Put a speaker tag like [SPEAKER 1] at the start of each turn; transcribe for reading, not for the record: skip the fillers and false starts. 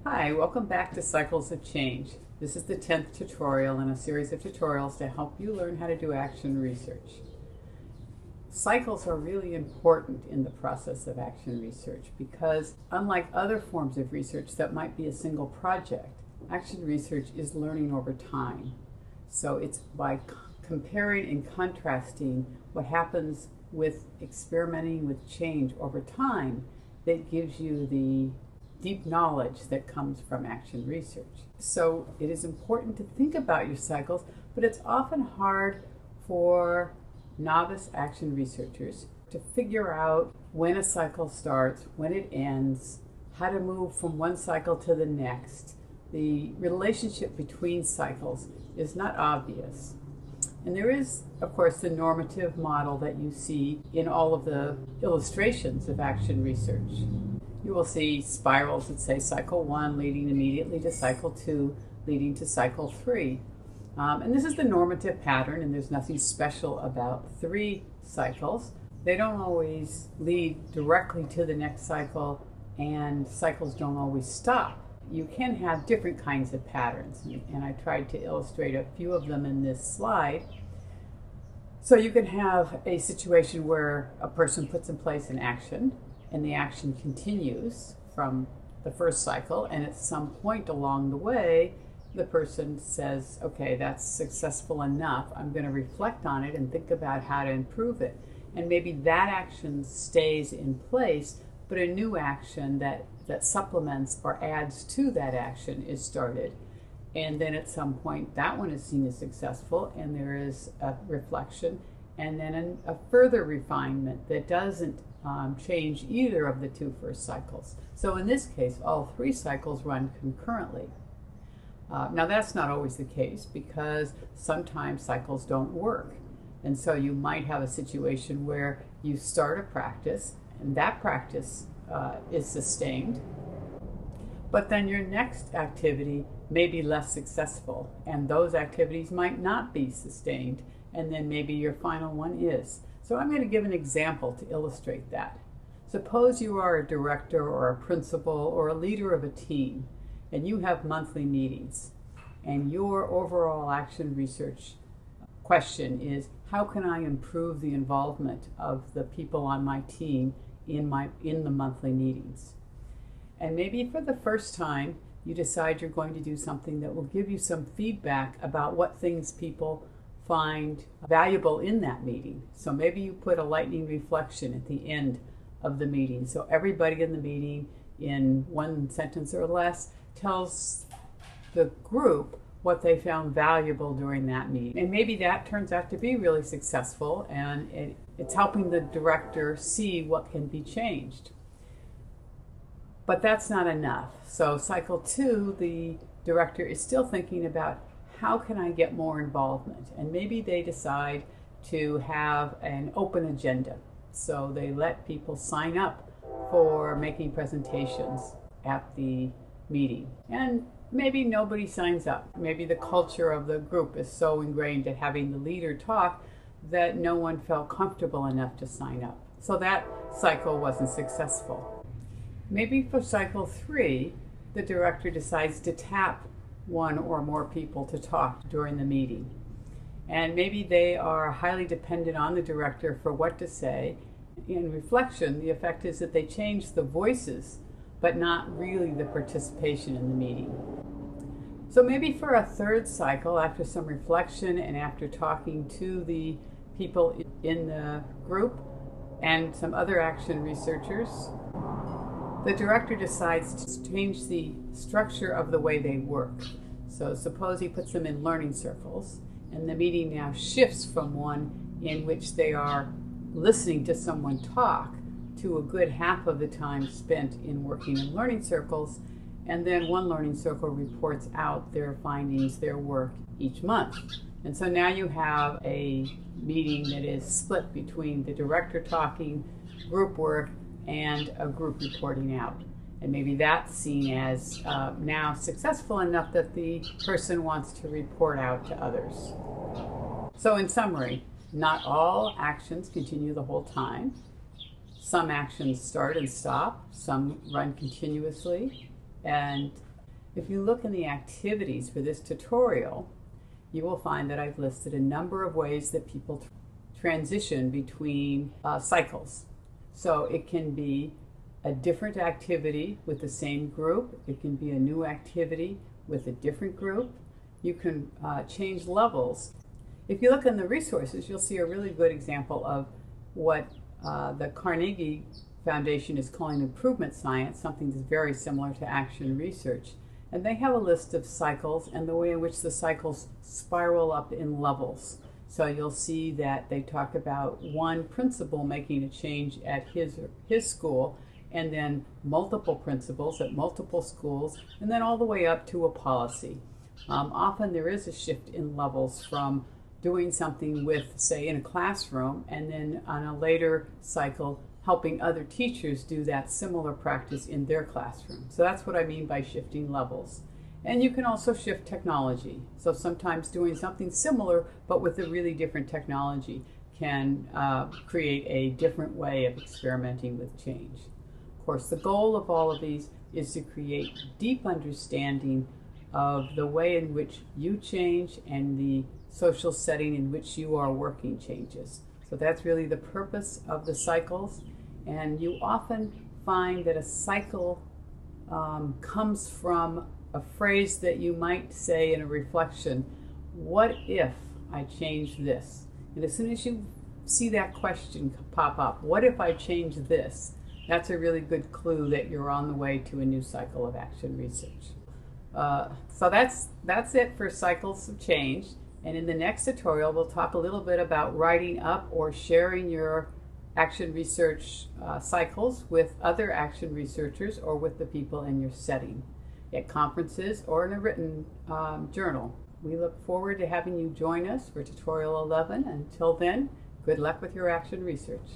[SPEAKER 1] Hi, welcome back to Cycles of Change. This is the 10th tutorial in a series of tutorials to help you learn how to do action research. Cycles are really important in the process of action research because unlike other forms of research that might be a single project, action research is learning over time. So it's by comparing and contrasting what happens with experimenting with change over time that gives you the deep knowledge that comes from action research. So it is important to think about your cycles, but it's often hard for novice action researchers to figure out when a cycle starts, when it ends, how to move from one cycle to the next. The relationship between cycles is not obvious. And there is, of course, the normative model that you see in all of the illustrations of action research. You will see spirals that say cycle 1 leading immediately to cycle 2, leading to cycle 3. And this is the normative pattern, and there's nothing special about 3 cycles. They don't always lead directly to the next cycle, and cycles don't always stop. You can have different kinds of patterns, and I tried to illustrate a few of them in this slide. So you can have a situation where a person puts in place an action, and the action continues from the first cycle, and at some point along the way, the person says, okay, that's successful enough. I'm going to reflect on it and think about how to improve it. And maybe that action stays in place, but a new action that supplements or adds to that action is started. And then at some point, that one is seen as successful, and there is a reflection, and then a further refinement that doesn't change either of the 2 first cycles. So in this case, all 3 cycles run concurrently. Now that's not always the case because sometimes cycles don't work. And so you might have a situation where you start a practice and that practice is sustained, but then your next activity may be less successful and those activities might not be sustained, and then maybe your final one is. So I'm going to give an example to illustrate that. Suppose you are a director or a principal or a leader of a team, and you have monthly meetings, and your overall action research question is, how can I improve the involvement of the people on my team in the monthly meetings? And maybe for the first time, you decide you're going to do something that will give you some feedback about what things people find valuable in that meeting. So maybe you put a lightning reflection at the end of the meeting. So everybody in the meeting, in one sentence or less, tells the group what they found valuable during that meeting. And maybe that turns out to be really successful, and it's helping the director see what can be changed. But that's not enough. So cycle 2, the director is still thinking about, how can I get more involvement? And maybe they decide to have an open agenda. So they let people sign up for making presentations at the meeting. And maybe nobody signs up. Maybe the culture of the group is so ingrained at having the leader talk that no one felt comfortable enough to sign up. So that cycle wasn't successful. Maybe for cycle 3, the director decides to tap 1 or more people to talk during the meeting. And maybe they are highly dependent on the director for what to say. In reflection, the effect is that they change the voices, but not really the participation in the meeting. So maybe for a 3rd cycle, after some reflection and after talking to the people in the group and some other action researchers, the director decides to change the structure of the way they work. So suppose he puts them in learning circles, and the meeting now shifts from one in which they are listening to someone talk to a good half of the time spent in working in learning circles, and then one learning circle reports out their findings, their work each month. And so now you have a meeting that is split between the director talking, group work, and a group reporting out. And maybe that's seen as now successful enough that the person wants to report out to others. So in summary, not all actions continue the whole time. Some actions start and stop, some run continuously, and If you look in the activities for this tutorial, you will find that I've listed a number of ways that people transition between cycles. So it can be a different activity with the same group. It can be a new activity with a different group. You can change levels. If you look in the resources, you'll see a really good example of what the Carnegie Foundation is calling improvement science, something that's very similar to action research. And they have a list of cycles and the way in which the cycles spiral up in levels. So you'll see that they talk about one principal making a change at his school, and then multiple principals at multiple schools, and then all the way up to a policy. Often there is a shift in levels from doing something with, say, in a classroom, and then on a later cycle, helping other teachers do that similar practice in their classroom. So that's what I mean by shifting levels. And you can also shift technology. So sometimes doing something similar, but with a really different technology can create a different way of experimenting with change. Of course, the goal of all of these is to create deep understanding of the way in which you change and the social setting in which you are working changes. So that's really the purpose of the cycles. And you often find that a cycle comes from a phrase that you might say in a reflection, what if I change this? And as soon as you see that question pop up, what if I change this? That's a really good clue that you're on the way to a new cycle of action research. So that's it for cycles of change. And in the next tutorial, we'll talk a little bit about writing up or sharing your action research cycles with other action researchers or with the people in your setting at conferences or in a written journal. We look forward to having you join us for tutorial 11. Until then, good luck with your action research.